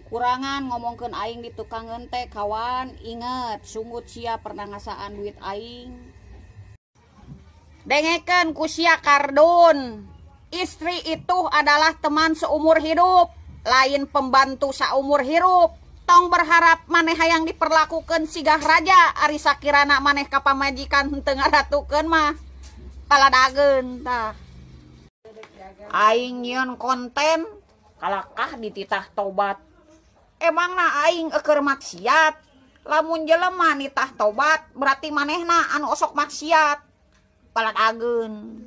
kurangan ngomongkeun aing di tukang teh kawan, inget sungut sia pernah ngasaan duit aing. Dengekeun ku sia kardun, istri itu adalah teman seumur hidup, lain pembantu saumur hidup. Tong berharap maneh hayang diperlakukeun sigah raja, ari sakirana maneh ka pamajikan henteu ngaratukeun mah paladageun tah. Aing nyieun konten kalakah di titah tobat. Emangna aing eukeur maksiat? Lamun jelema nitah tobat berarti manehna anu osok maksiat. Paladageun.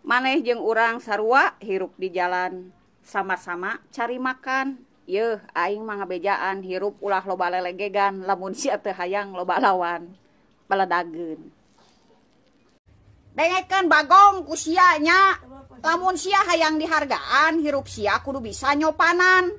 Maneh jeung urang sarua hirup di jalan, sama-sama cari makan. Yeuh aing mah ngabejaan hirup ulah loba lelegegan, lamun sia teu hayang loba lawan. Paladageun. Dengekeun bagong ku sia nya, lamun sia hayang dihargaan hirup sia kudu bisa nyopanan.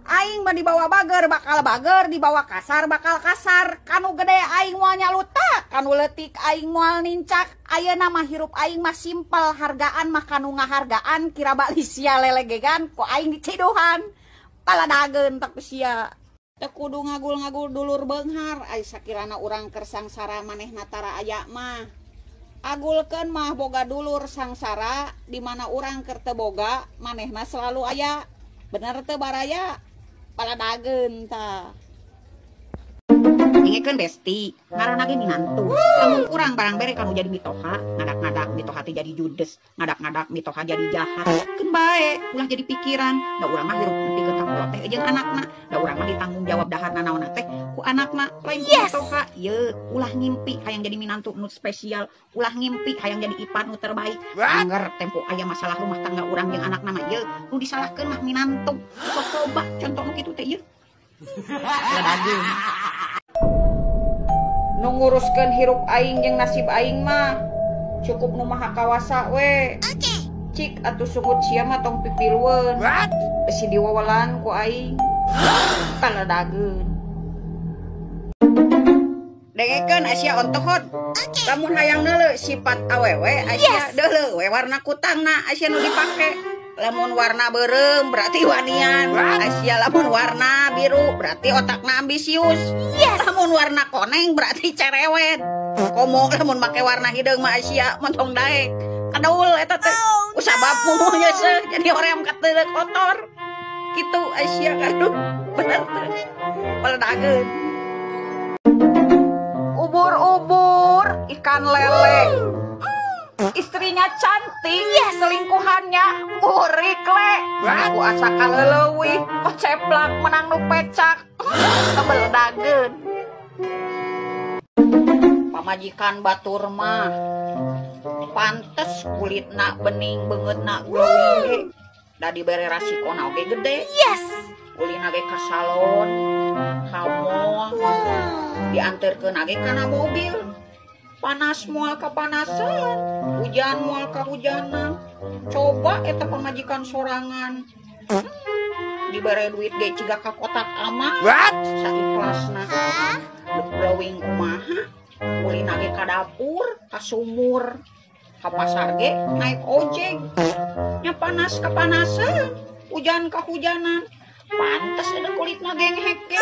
Aing mah dibawa bager bakal bager, dibawa kasar bakal kasar. Kanu gede aing moal nyalutak, kanu leutik aing moal nincak. Ayeuna mah hirup aing mah simpel, hargaan mah kanu ngahargaan, kira bali sia lelegegan ku aing diciduhan. Paladageun tak sia. Teu kudu ngagul-ngagul dulur beunghar, ai sakirana urang keur sangsara manehna tara aya mah. Agulkeun mah boga dulur sangsara, di mana urang keur teu boga, manehna selalu aya. Bener teu baraya? Paladageun tah. Ingekeun besti, ngaranna ge minantu. Lamun urang barang bere kanu jadi mitoha, ngadak-ngadak mitoha teh jadi judes, ngadak-ngadak mitoha jadi jahat. Keun bae, ulah jadi pikiran. Da urang mah hirup nepikeun ka kula teh jeung anakna. Da urang mah ditanggung jawab daharna naonna teh ku anakna. Lain ku mitoha, yeuh ulah ngimpi hayang jadi minantu nu spesial, ulah ngimpi hayang jadi ipar nu terbaik. Anger tempo aya masalah rumah tangga urang jeung anakna mah yeuh nu disalahkeun mah minantu. Sok coba contoh nu kitu teh yeuh. Paladageun. Nu nguruskeun hirup aing jeung nasib aing mah cukup nu maha kawasa we. Cik atuh sungut sia mah tong pipilweun. Besi diwawalan ku aing. Paladageun. Dengekeun Asia ontohod. Lamun hayang neuleuh sifat awewe Asia deuleuh we warna kutangna Asia nu dipake. Lamun warna beureum berarti wanian. Asia lamun warna biru berarti otakna ambisius. Lamun warna koneng berarti cerewet. Komo lamun make warna hideung mah Asia montong daek. Kadaul eta teh. Usabab mumuhnya seuh jadi hoream ka teu kotor. Kitu Asia kaduh bener teh. Paladageun. Ubur-ubur ikan lele. Istrinya cantik, selingkuhannya burik le. Aku asa kaleleuwih, ceplak menang nu pecak. Paladageun. Pamajikan batur mah pantes kulitna bening beungeutna glowing ge. Da dibere rasikona oge gede. Ulina ge ka salon, ka mall, dianterkeun age kana mobil. Panas moal kapanasan, hujan moal kahujanan. Coba eta pamajikan sorangan. Dibere duit ge ciga ka kotak amal. Saiklasna. Glowing kumaha? Ulina ge ka dapur, ka sumur, ka pasar ge naik ojek. Nya panas kapanasan, hujan kahujanan. Pantes ada kulitna genghek ge.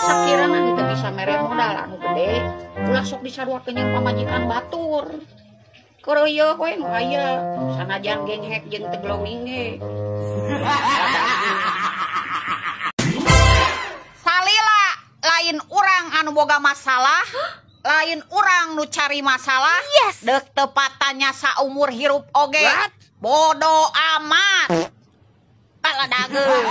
Sakirana teu bisa mere modal anu gede, ulah sok disaruakeun jeung pamajikan batur. Keureueuh we nu aya, sanajan genghek jeung teu glowing ge. Salila lain urang anu boga masalah, lain urang nu cari masalah. Deuk tepatanya saumur hirup oge. Bodo amat. Paladageun.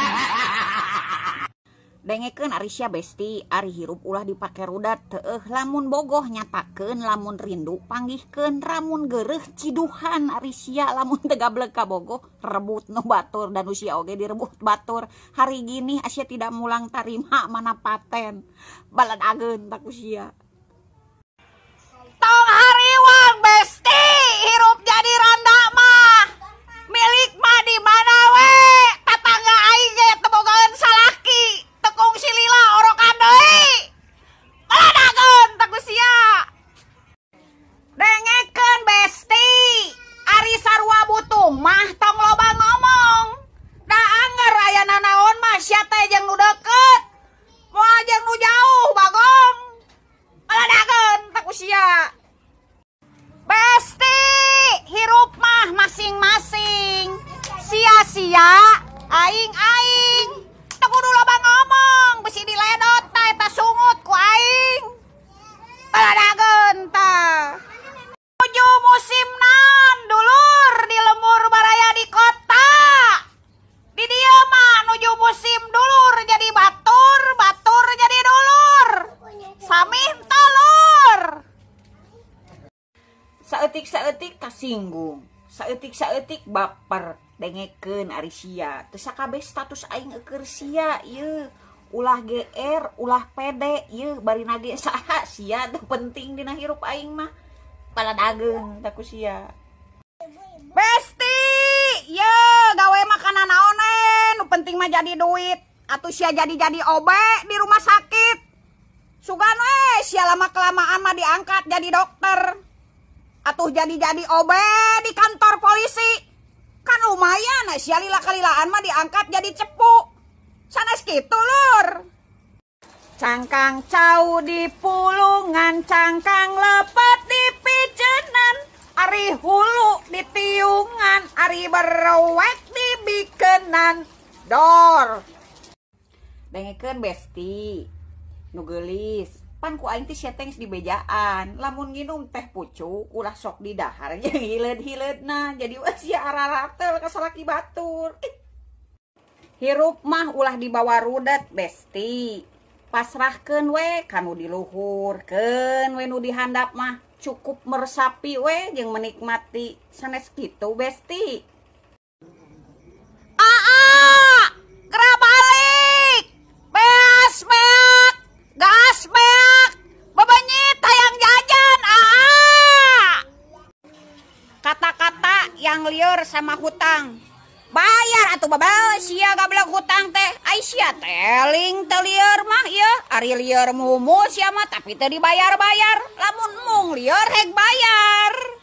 Dengekeun ari sia besti, ari hirup ulah dipake rudat teueuh, lamun bogoh nyatakeun, lamun rindu panggihkeun, lamun geureuh ciduhan ari sia, lamun teu gablek ka bogoh rebut nu batur dan usia oge direbut batur. Hari gini Asia tidak mulang tarima mana paten. Baladageun tak usia. Tong hariwang besti, hirup jadi randa mah. Milik mah di mana we? Tatangga aing ge teu bogaeun salaki. Tekung si lila orokan deui. Baladageun tak usia. Dengekeun besti, ari sarua butuh mah tong loba ngomong. Da anger aya nana Paladageun tah. Nuju musim naon dulur di lembur baraya di kota. Di dieu mah nuju musim dulur jadi batur, batur jadi dulur. Sami henteu lur. Saeutik-saeutik kasinggung, saeutik-saeutik baper, dengekeun ari sia. Teu sakabeh status aing eukeur sia ieu. Ulah GR, ulah pede ieu barina ge saha sia teu penting dina hirup aing mah. Paladageun da ku sia. Besti, ye gawe makanan naon nu penting mah jadi duit. Atuh sia jadi obe di rumah sakit. Sugan we sia lama kelamaan mah diangkat jadi dokter. Atuh jadi obe di kantor polisi. Kan lumayan sia lila-kalilaan mah diangkat jadi cepu. Sanes kitu lur. Cangkang cau di pulungan, cangkang lepet di pijenan, ari hulu di tiungan, ari berowek di bikenan. Dor. Dengekeun besti. Nu geulis. Pan ku aing teh sia teh di bejaan. Lamun nginum teh pucuk ulah sok di dahar jeung hileud-hileudna. Jadi sia araratel ka salaki batur. Hirup mah ulah dibawa rudet besti. Pasrahkeun we kanu di luhur, keun we nu di handap mah cukup meresapi we jeung menikmati. Sanes kitu besti. Gerak balik. Beas beak, gas beak, bebenyit hayang jajan. Kata-kata yang lieur sama hutang. Bayar atuh babal sia gablek hutang teh. Ai sia teling teu lieur mah ieu. Ari lieur mumu sia mah tapi teu dibayar-bayar. Lamun mung lieur heg bayar.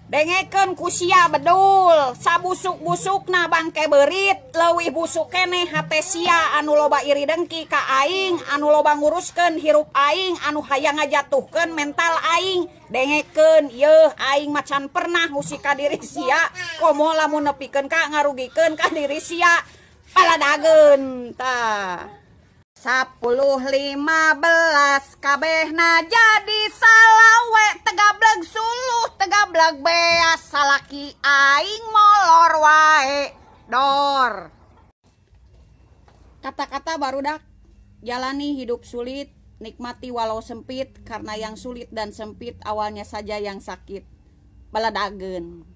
Dengekeun ku sia bedul, sabusuk-busukna bangke beurit, leuwih busuk keneh hate sia anu loba iri dengki ka aing, anu loba nguruskeun hirup aing, anu hayang ngajatuhkeun mental aing. Dengekeun yeuh aing macan pernah musik ka diri sia, komo lamun nepikeun ka ngarugikeun ka diri sia. Paladageun tah. 10-15 kabehna jadi salawe, tegableg suluh tegableg beas, salaki aing molor wae. Dor. Kata-kata barudak, jalani hidup sulit, nikmati walau sempit, karena yang sulit dan sempit awalnya saja yang sakit. Paladageun.